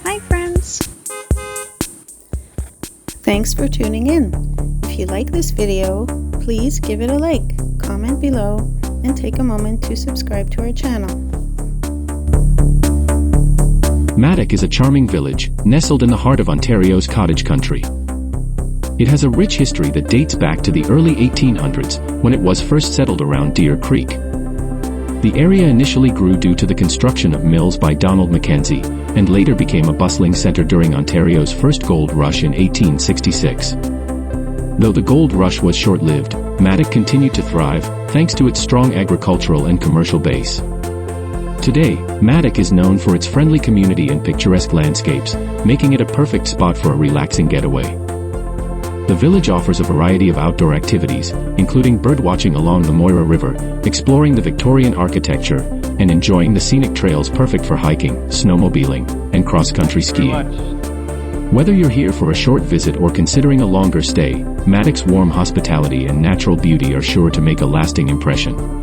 Hi friends! Thanks for tuning in. If you like this video, please give it a like, comment below, and take a moment to subscribe to our channel. Madoc is a charming village, nestled in the heart of Ontario's cottage country. It has a rich history that dates back to the early 1800s, when it was first settled around Deer Creek. The area initially grew due to the construction of mills by Donald Mackenzie, and later became a bustling centre during Ontario's first gold rush in 1866. Though the gold rush was short-lived, Madoc continued to thrive, thanks to its strong agricultural and commercial base. Today, Madoc is known for its friendly community and picturesque landscapes, making it a perfect spot for a relaxing getaway. The village offers a variety of outdoor activities, including birdwatching along the Moira River, exploring the Victorian architecture, and enjoying the scenic trails perfect for hiking, snowmobiling, and cross-country skiing. Whether you're here for a short visit or considering a longer stay, Madoc's warm hospitality and natural beauty are sure to make a lasting impression.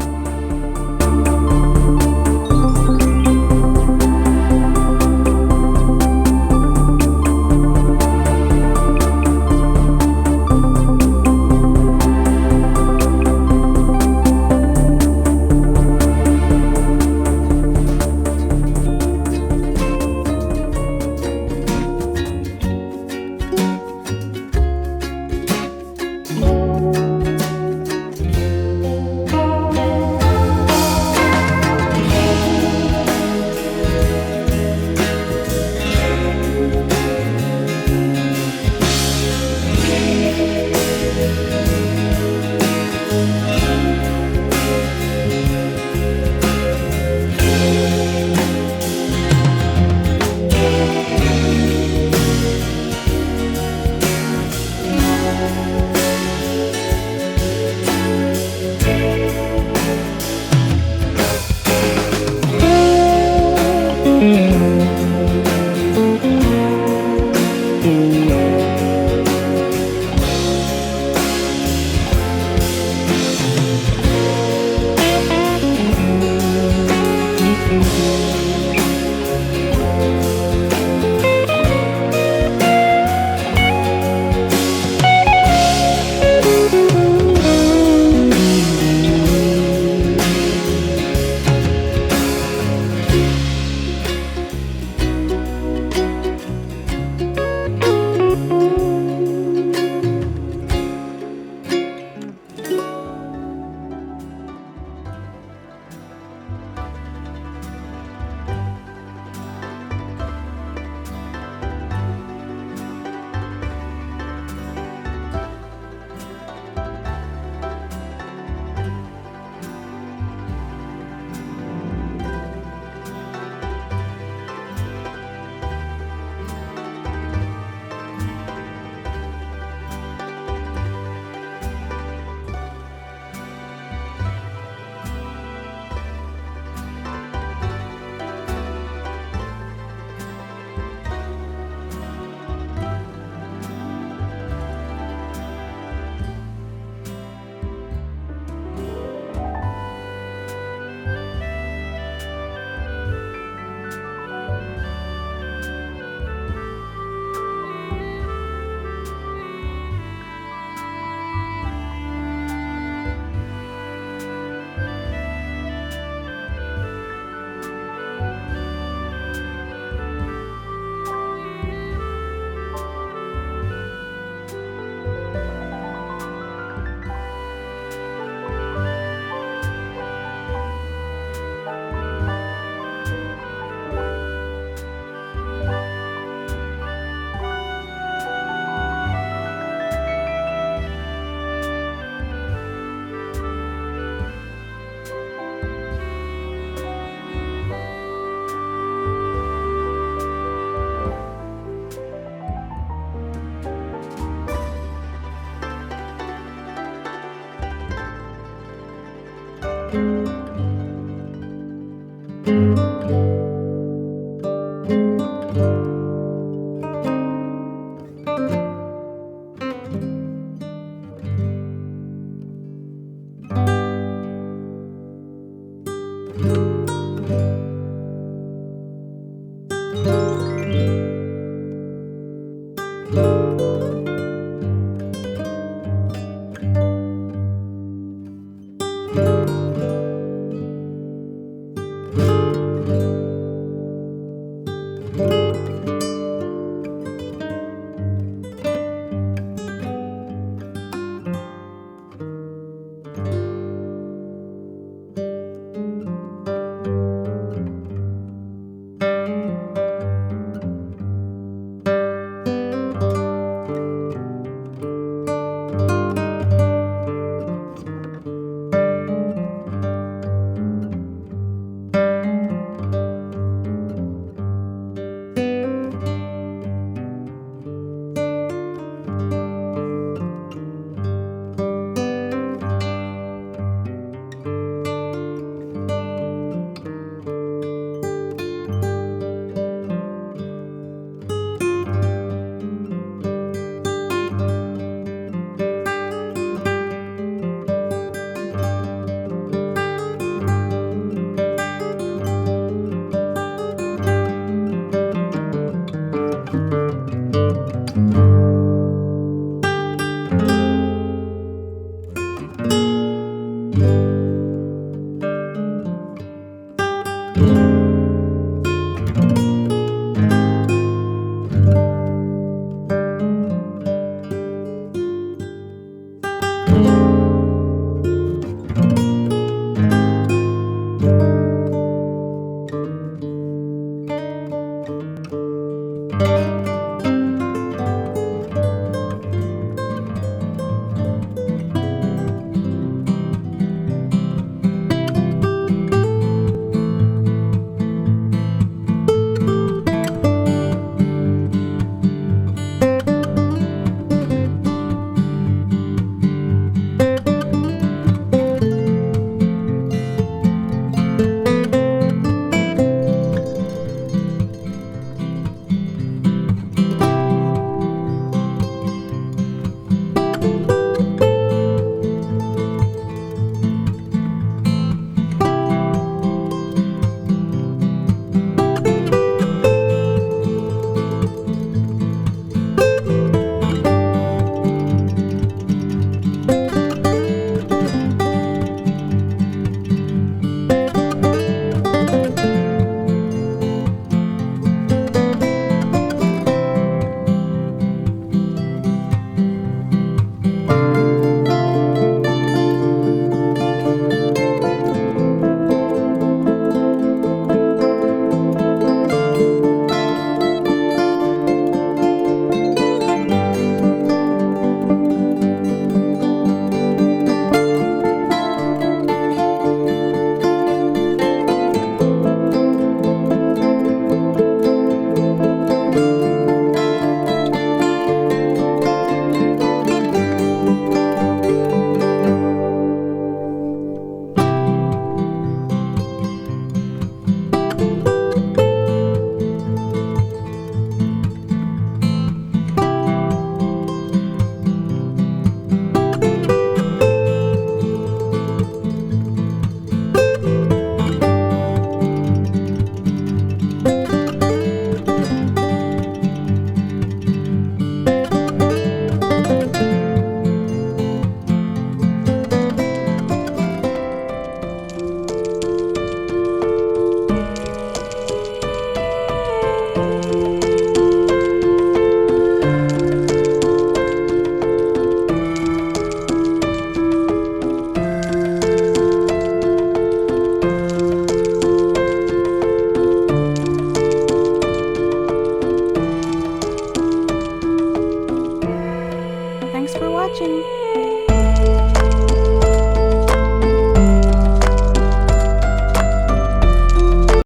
Thanks for watching.